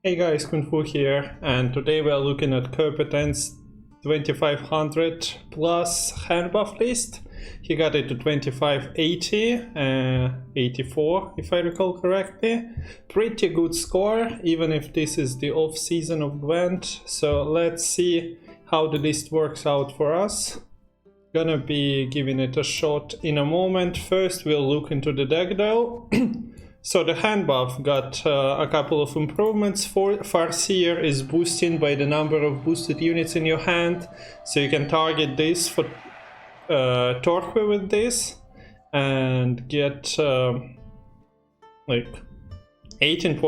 Hey guys, Kung Fu here, and today we are looking at Kerpeten'S 2500 plus handbuff list. He got it to 2580, 84 if I recall correctly. Pretty good score, even if this is the off season of Gwent. So let's see how the list works out for us. Gonna be giving it a shot in a moment. First we'll look into the deck though. So the handbuff got a couple of improvements. For Farseer is boosting by the number of boosted units in your hand, so you can target this for Torque with this and get like 16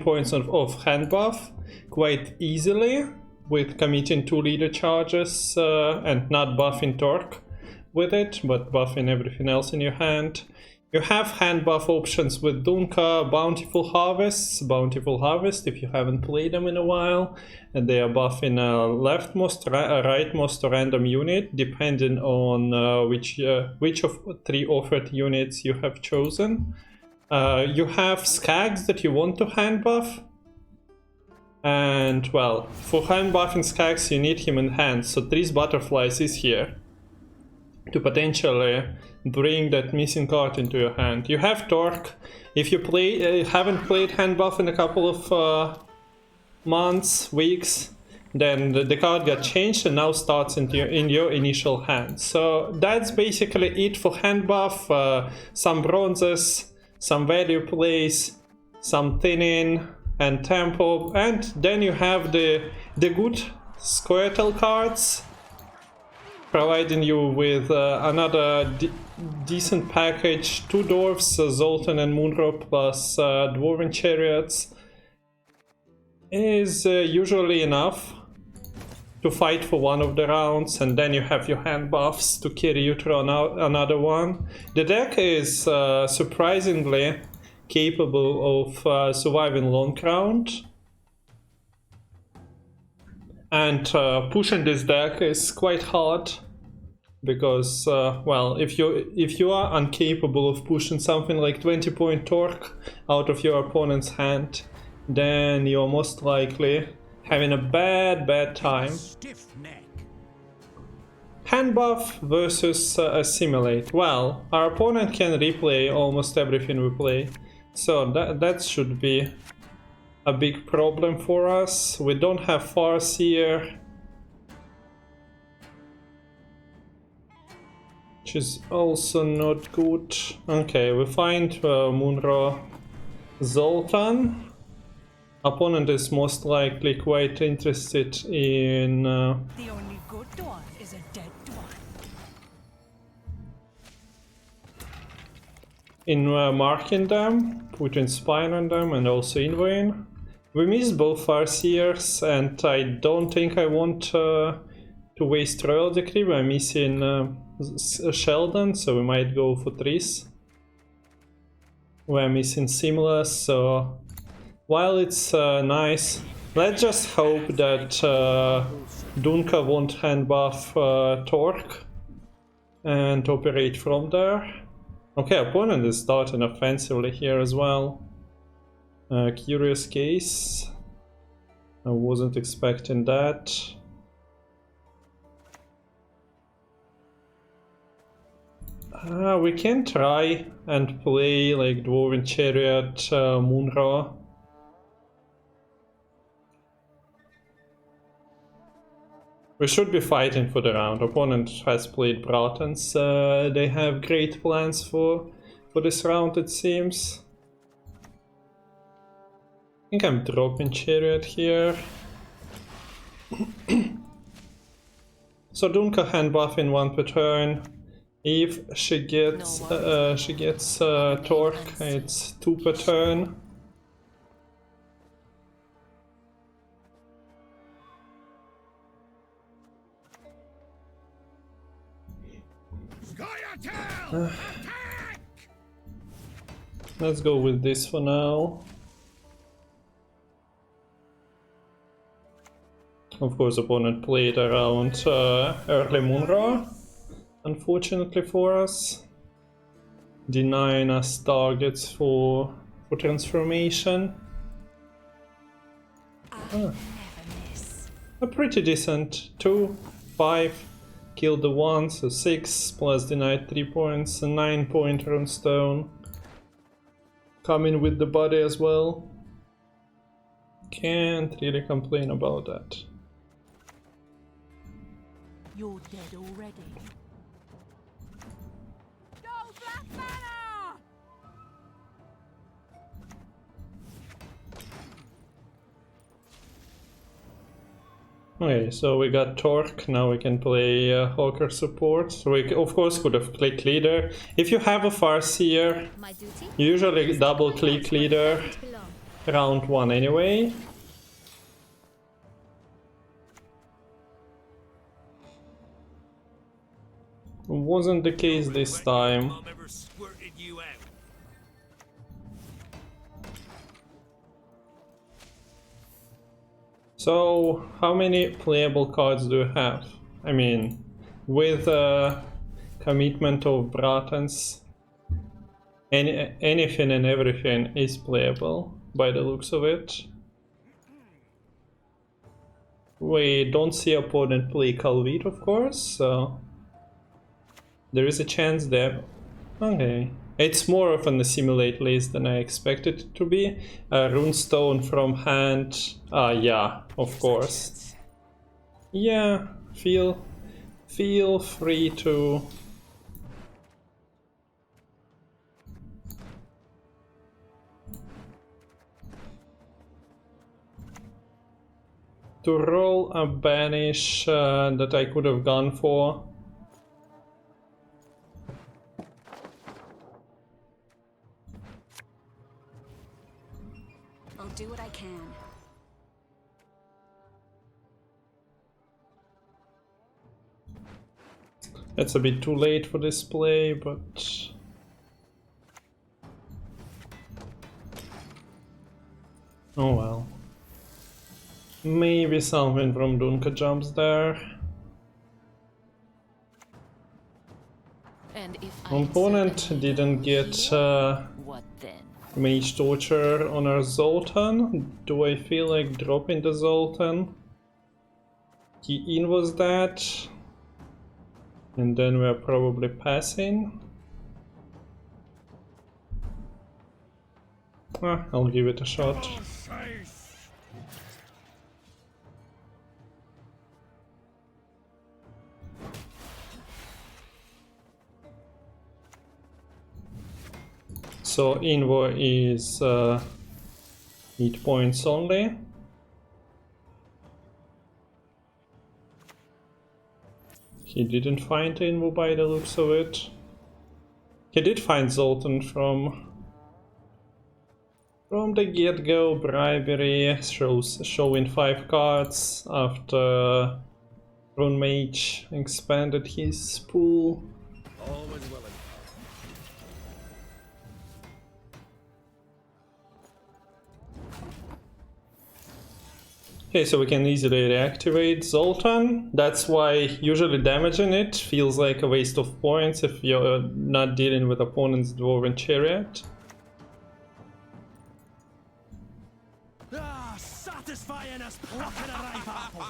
points of handbuff quite easily with committing 2 leader charges and not buffing Torque with it, but buffing everything else in your hand. You have hand buff options with Dunka, Bountiful Harvest, if you haven't played them in a while, and they are buffing a leftmost, rightmost or random unit, depending on which of 3 offered units you have chosen. You have Skags that you want to hand buff, and well, for hand buffing Skags you need him in hand, so Three's Butterflies is here to potentially bring that missing card into your hand. You have Torque. If you haven't played handbuff in a couple of months, weeks, then the card got changed and now starts in your initial hand. So that's basically it for handbuff. Some bronzes, some value plays, some thinning and tempo, and then you have the good Squirtle cards, providing you with another decent package. 2 dwarves, Zoltan and Munro plus dwarven chariots is usually enough to fight for one of the rounds, and then you have your hand buffs to carry you through another one. The deck is surprisingly capable of surviving long round, and pushing this deck is quite hard because well, if you are incapable of pushing something like 20-point Torque out of your opponent's hand, then you're most likely having a bad time. Handbuff versus Assimilate. Well, our opponent can replay almost everything we play, so that should be a big problem for us. We don't have Farseer, which is also not good. Okay, we find Munro Zoltan. Opponent is most likely quite interested in the only good dwarf is a dead dwarf. In marking them, putting spine on them, and also invading. We missed both Farseers, and I don't think I want to waste Royal Decree. We're missing Sheldon, so we might go for Tris. We're missing Seamless, so while it's nice, let's just hope that Dunka won't hand buff Torque and operate from there. Okay, opponent is starting offensively here as well. Curious case. I wasn't expecting that. We can try and play like Dwarven Chariot, Munro. We should be fighting for the round. Opponent has played Bratans. They have great plans for this round, it seems. I think I'm dropping Chariot here. So Dunka hand buff in 1 per turn. If she gets Torque, it's 2 per turn. Let's go with this for now. Of course, opponent played around early Munro, unfortunately for us, denying us targets for transformation. Never miss. A pretty decent 2, 5, killed the 1, so 6, plus denied 3 points, a 9-point runestone. Coming with the body as well. Can't really complain about that. You're dead already. Go Black Banner! Okay, so we got Torque, now we can play Hawker support. So we of course could have clicked leader. If you have a Farseer, you usually double click leader round 1 anyway. Wasn't the case this time. So, how many playable cards do you have? I mean, with commitment of Bratans, anything and everything is playable by the looks of it. We don't see opponent play Calvit, of course, so there is a chance there. Okay. It's more of an assimilate list than I expected it to be. Runestone from hand. Yeah, of course. Yeah, feel free to roll a banish that I could have gone for. Do what I can. It's a bit too late for this play, but oh well. Maybe something from Dunka jumps there. And if Opponent didn't get what then? Mage Torture on our Zoltan. Do I feel like dropping the Zoltan? He invos that. And then we're probably passing. I'll give it a shot. So Invo is 8 points only. He didn't find Invo by the looks of it. He did find Zoltan from the get-go. Bribery, showing 5 cards after Rune Mage expanded his pool. Always willing. Okay, so we can easily reactivate Zoltan. That's why usually damaging it feels like a waste of points if you're not dealing with opponent's Dwarven Chariot. Satisfying us plucking a ripe apple.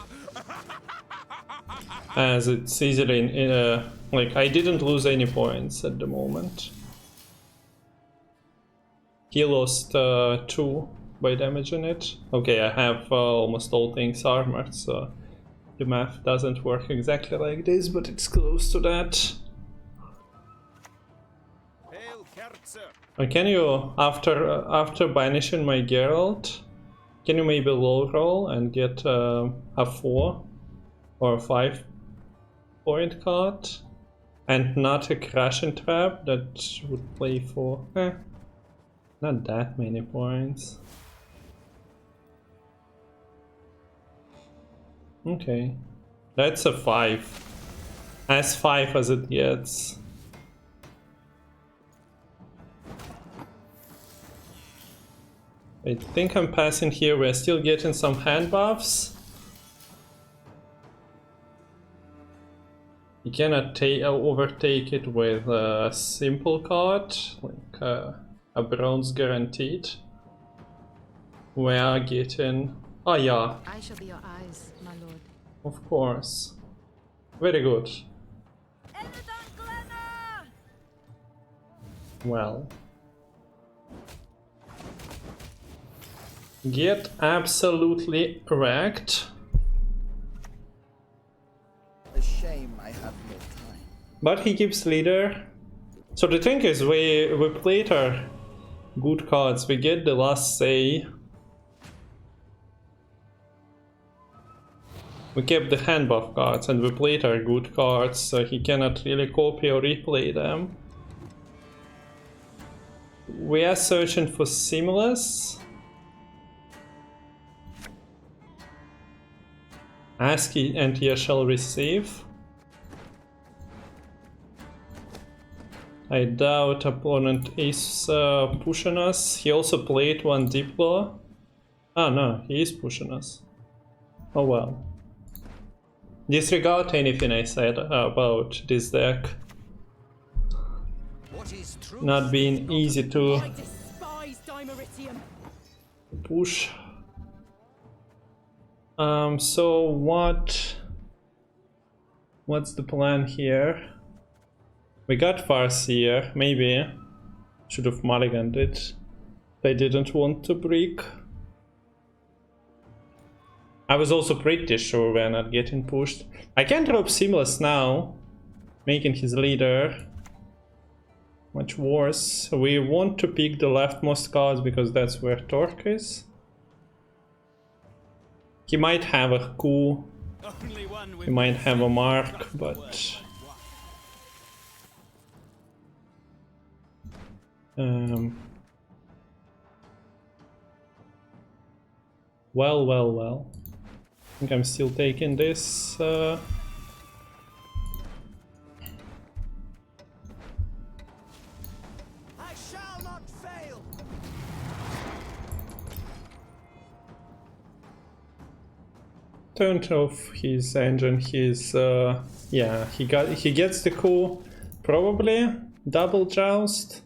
As it's easily in a... like, I didn't lose any points at the moment. He lost 2 by damaging it. Okay, I have almost all things armored, so the math doesn't work exactly like this, but it's close to that. Can you, after banishing my Geralt, can you maybe low roll and get a 4 or a 5 point card? And not a Crashing Trap that would play for... not that many points. Okay, that's a 5. As 5 as it gets. I think I'm passing here. We're still getting some hand buffs. You cannot overtake it with a simple card, like a bronze guaranteed. We are getting Oh yeah, I shall be your eyes, my lord. of course. Very good. Well. Get absolutely wrecked. A shame I have no time. But he keeps leader. So the thing is, we played our good cards. We get the last say. We kept the handbuff cards and we played our good cards, so he cannot really copy or replay them. We are searching for seamless. Ask and he shall receive. I doubt opponent is pushing us. He also played one Diplo. Ah no, he is pushing us. Oh well. Disregard anything I said about this deck. Not being easy to I despise Dimeritium. push. So what's the plan here? We got Farseer, maybe should have mulliganed it. They didn't want to break. I was also pretty sure we're not getting pushed. I can drop Seamless now, making his leader much worse. We want to pick the leftmost cards because that's where Torque is. He might have a coup, he might have a mark, but well. I think I'm still taking this. I shall not fail. Turned off his engine. His yeah, he gets the coup, probably double joust.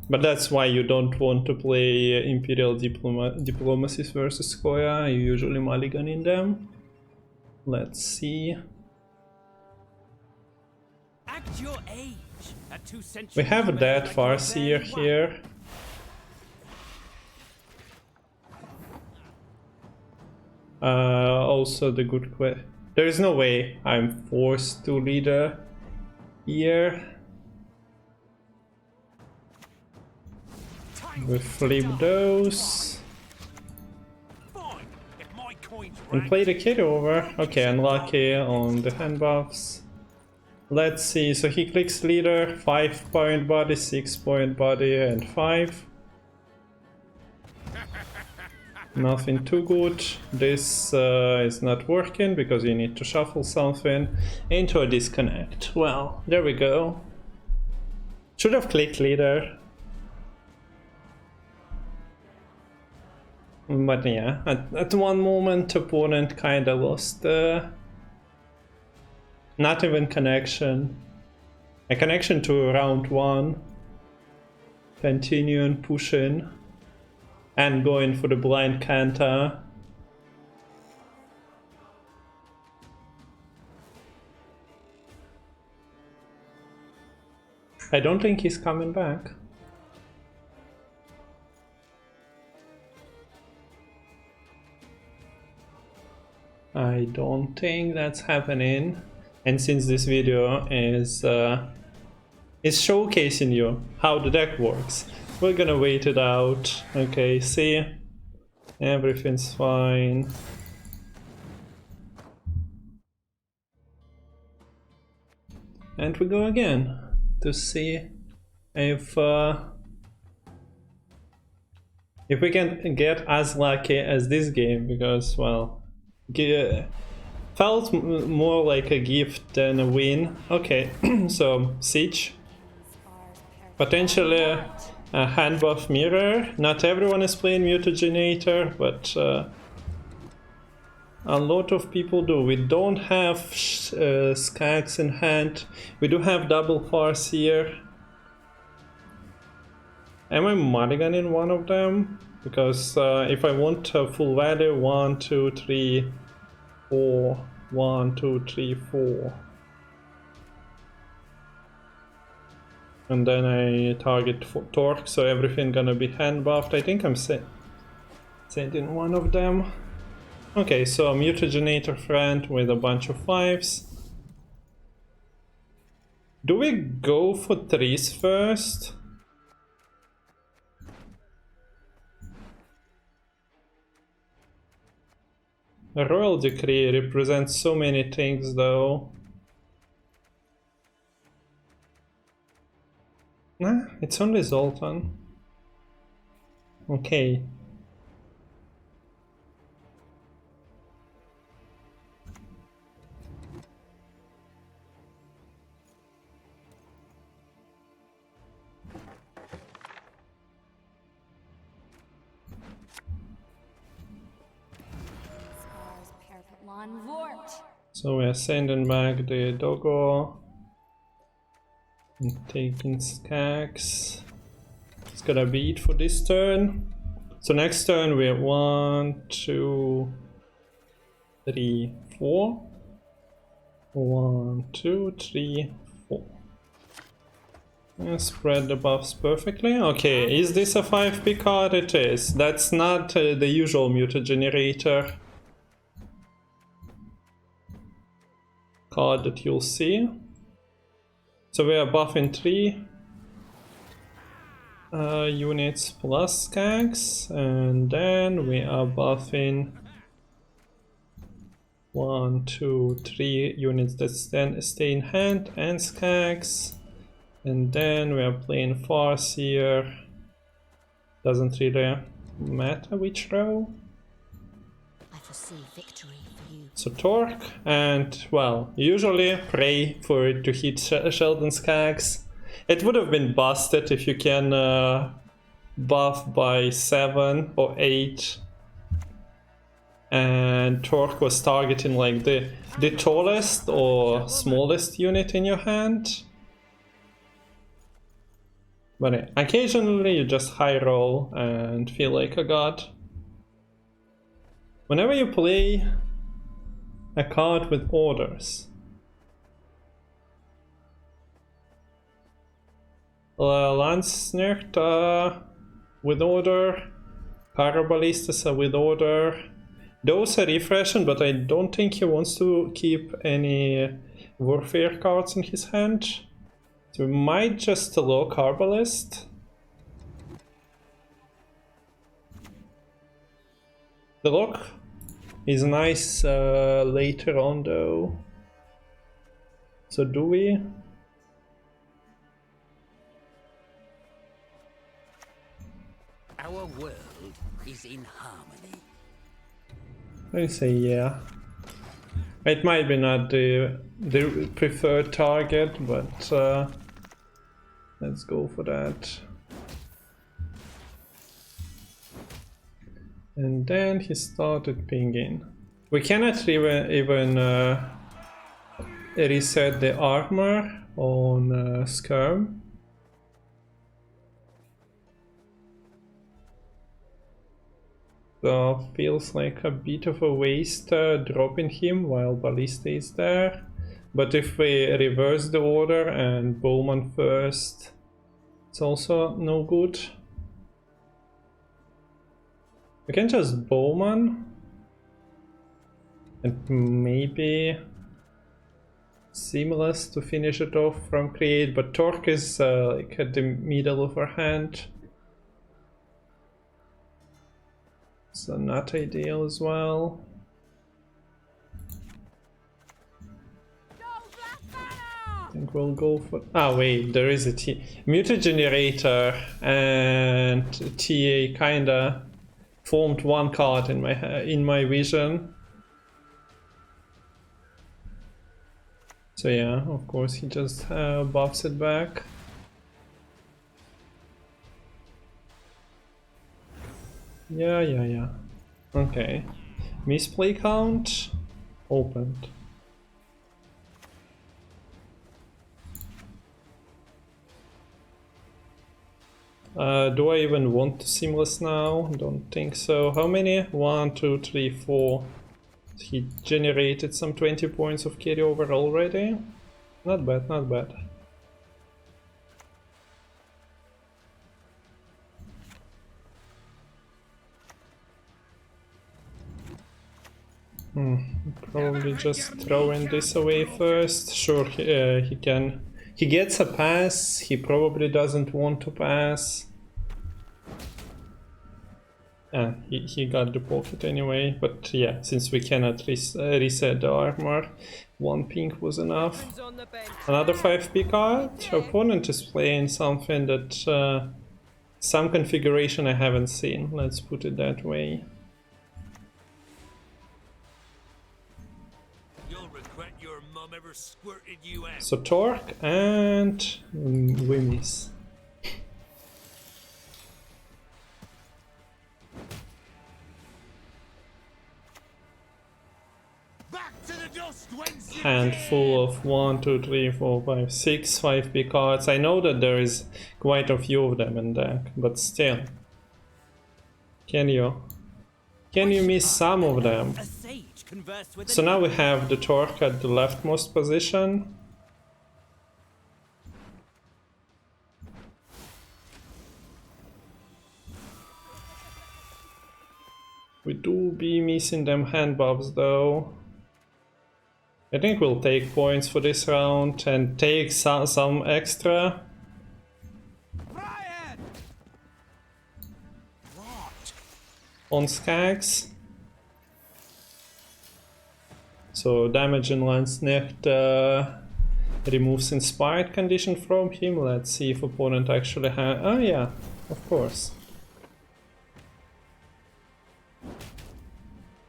But that's why you don't want to play Imperial Diplomacies versus Koya. You usually mulligan in them. Let's see. Act your age at 2 centuries. We have that Farseer here. Also the good question. There is no way I'm forced to leader here. We flip those. And play the carryover. Okay, unlucky on the handbuffs. Let's see, so he clicks leader, 5-point body, 6-point body, and 5. Nothing too good. This is not working because you need to shuffle something into a disconnect. Well, there we go. Should have clicked leader. But yeah, at one moment opponent kinda lost not even connection. A connection to round 1. Continuing pushing and going for the blind Kanta. I don't think he's coming back. I don't think that's happening. And since this video is showcasing you how the deck works, we're gonna wait it out. Okay, see? Everything's fine. And we go again to see if we can get as lucky as this game, because, well, felt more like a gift than a win. Okay, so Siege. Potentially a handbuff mirror. Not everyone is playing Mutagenator, but a lot of people do. We don't have Skags in hand. We do have double Farseer. Am I mulliganing one of them? Because if I want a full value, 1, 2, 3, 4, 1, 2, 3, 4. And then I target for torque, so everything gonna be hand buffed. I think I'm sending one of them. Okay, so mutagenator friend with a bunch of 5s. Do we go for 3s first? A royal decree represents so many things though. Nah, it's only Zoltan. Okay. So we are sending back the doggo. And taking Skax. It's gonna be it for this turn. So next turn we have 1, 2, 3, 4. 1, 2, 3, 4. Yeah, spread the buffs perfectly. Okay, is this a 5p card? It is. That's not the usual mutagenerator card that you'll see. So we are buffing 3 units plus Skax, and then we are buffing 1, 2, 3 units that stay in hand and Skax, and then we are playing Farseer. Doesn't really matter which row. I foresee victory for you. So torque, and well, usually pray for it to hit Sheldon's Skax. It would have been busted if you can buff by 7 or 8. And torque was targeting like the tallest or smallest unit in your hand. But occasionally you just high roll and feel like a god. Whenever you play a card with orders, Landsnert with order, Carabalistas with order. Those are refreshing, but I don't think he wants to keep any warfare cards in his hand. So we might just lock Arbalist. The lock is nice later on though. So do we? Our world is in harmony. I say yeah. It might be not the preferred target, but let's go for that. And then he started pinging. We cannot even reset the armor on Skirm. So feels like a bit of a waste dropping him while Ballista is there. But if we reverse the order and Bowman first, it's also no good. We can just Bowman and maybe Seamless to finish it off from Create, but Torque is like at the middle of our hand. So not ideal as well. I think we'll go for... Ah wait, there is a mutagenerator and TA kinda formed one card in my vision. So yeah, of course he just buffs it back. Yeah. Okay. Misplay count opened. Do I even want to seamless now? Don't think so. How many? 1, 2, 3, 4. He generated some 20 points of carryover already. Not bad, not bad. Probably just throwing this away first. Sure, he can. He gets a pass. He probably doesn't want to pass. He got the pocket anyway. But yeah, since we cannot reset the armor, 1 pink was enough. Another 5p card. Opponent is playing something that some configuration I haven't seen. Let's put it that way. So Torque and we miss. Handful of 1, 2, 3, 4, 5, 6 5p cards. I know that there is quite a few of them in deck, but still. Can you miss some of them? So now we have the Torque at the leftmost position. We do be missing them handbuffs though. I think we'll take points for this round and take some extra. On Skags. So damage in Landsnecht removes inspired condition from him. Let's see if opponent actually has. Oh yeah, of course.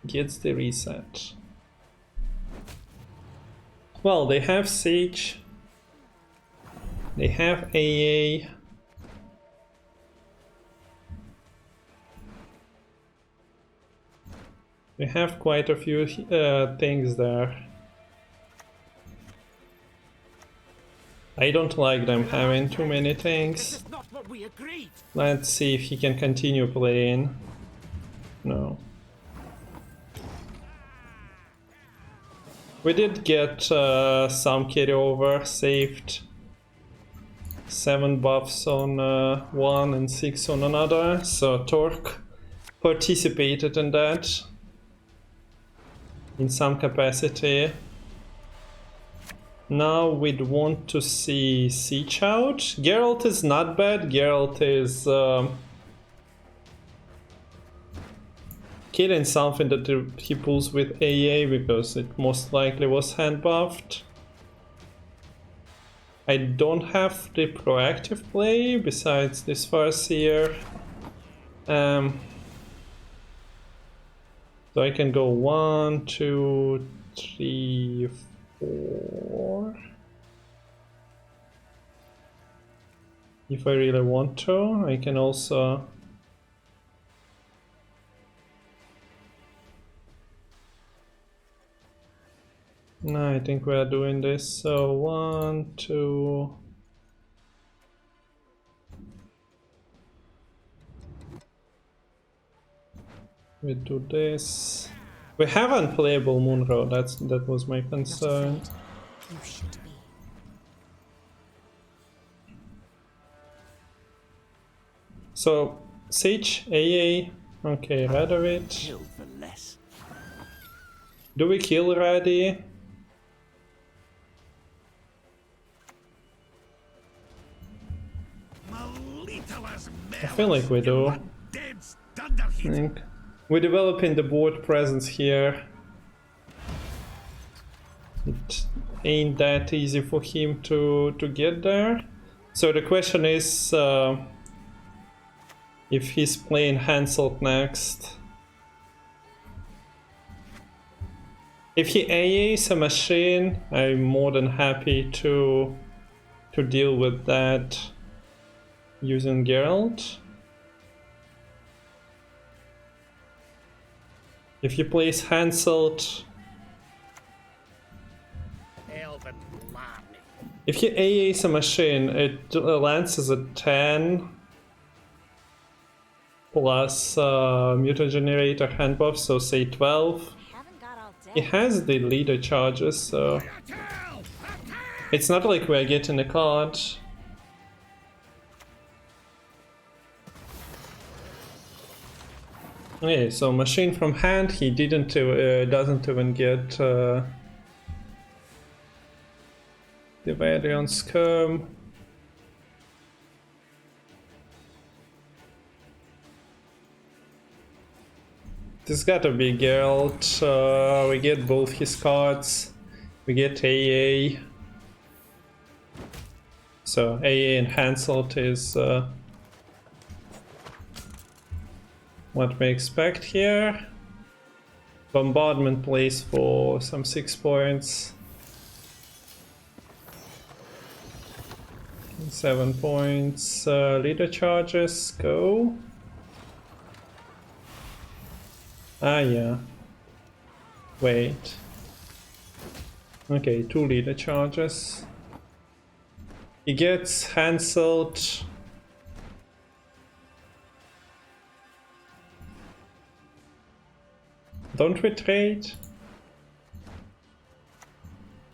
Gets the reset. Well, they have Siege. They have AA. We have quite a few things there. I don't like them having too many things. Let's see if he can continue playing. No. We did get some carryover, saved 7 buffs on one and 6 on another, so Torque participated in that in some capacity. Now we'd want to see Siege out. Geralt is not bad. Geralt is killing something that he pulls with AA because it most likely was handbuffed. I don't have the proactive play besides this Farseer. So I can go 1, 2, 3, 4. If I really want to, I can also. No, I think we are doing this. So 1, 2. We do this. We have unplayable Munro. That was my concern. You should be. So Siege, AA. Okay, rid of it. Do we kill Raddy? I feel like we do. I think we're developing the board presence here. It ain't that easy for him to get there. So the question is if he's playing Hansel next. If he AAs a machine, I'm more than happy to deal with that using Geralt. If he plays Hanselt, if he AAs a machine, it lands as a 10. plus mutant generator handbuff, so say 12. Haven't got all day. He has the leader charges, so it's not like we're getting a card. Okay, so machine from hand. He doesn't even get the Varian Skirm. This gotta be Geralt. We get both his cards. We get AA. So AA enhanced is what we expect here. Bombardment plays for some 6 points. 7 points. Leader charges go. Ah, yeah. Wait. Okay, 2 leader charges. He gets cancelled. Don't we trade?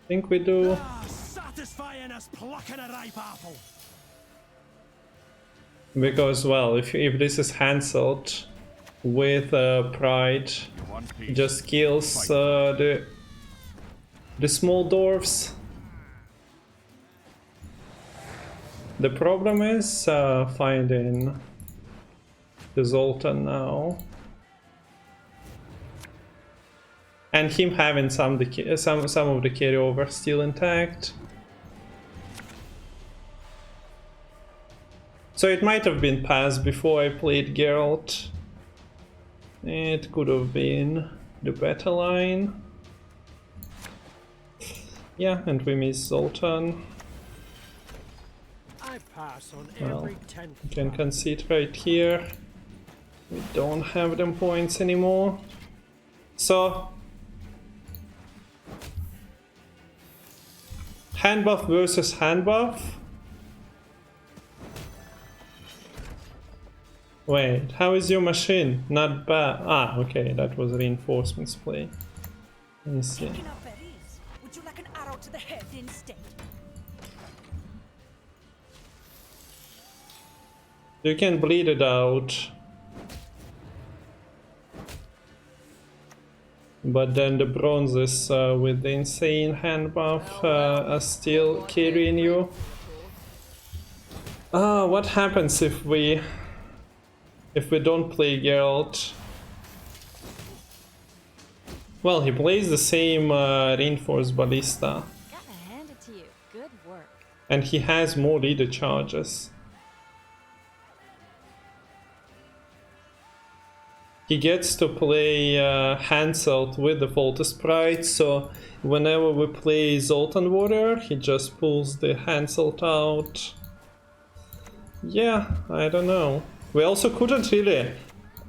Think we do. Satisfying as plucking a ripe apple. Because, well, if this is cancelled with pride, it just kills the small dwarfs. The problem is finding the Zoltan now, and him having some of the carryover still intact. So it might have been passed before I played Geralt. It could have been the better line. Yeah, and we miss Zoltan. I pass on Well, every 10th. you can concede right here. We don't have them points anymore. So handbuff versus handbuff. Wait, how is your machine? Not bad. Ah, okay, that was reinforcements play. Let me see. Picking up berries. Would you like an arrow to the head instead? You can bleed it out. But then the bronzes with the insane hand buff are still carrying you. What happens if we don't play Geralt? Well, he plays the same reinforced ballista. Gotta hand it to you. Good work. And he has more leader charges. He gets to play Hansel with the Faulty Sprite, so whenever we play Zoltan Warrior, he just pulls the Hansel out. Yeah, I don't know. We also couldn't really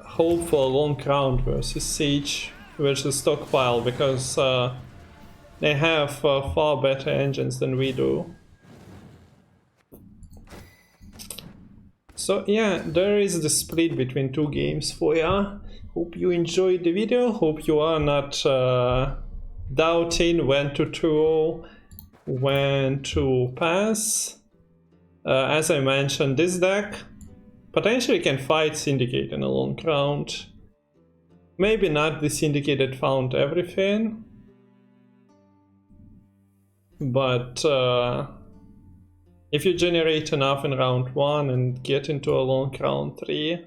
hope for a long round versus Siege versus Stockpile, because they have far better engines than we do. So yeah, there is the split between 2 games for ya. Hope you enjoyed the video, hope you are not doubting when to throw, when to pass. As I mentioned, this deck potentially can fight Syndicate in a long round. Maybe not the Syndicate that found everything, but if you generate enough in round 1 and get into a long round 3,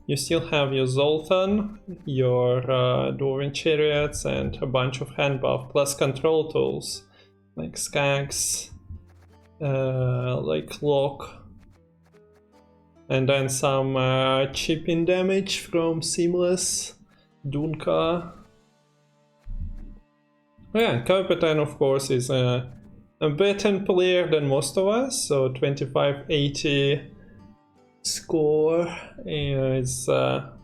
you still have your Zoltan, your Dwarven Chariots, and a bunch of hand buff, plus control tools like Skags, like Lock, and then some chipping damage from Seamless, Dunka. Yeah, Kerpeten of course is a better player than most of us, so 2580 score is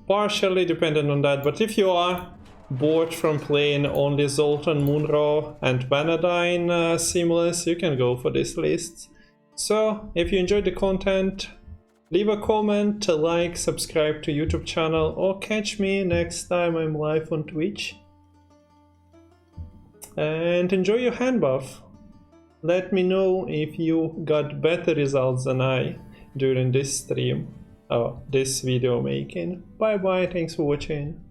partially dependent on that, but if you are bored from playing only Zoltan, Munro and Vanadine Seamless, you can go for this list. So if you enjoyed the content, Leave a comment, a like, subscribe to YouTube channel, or catch me next time I'm live on Twitch. And enjoy your hand buff. Let me know if you got better results than I during this stream, or this video making. Bye bye, thanks for watching.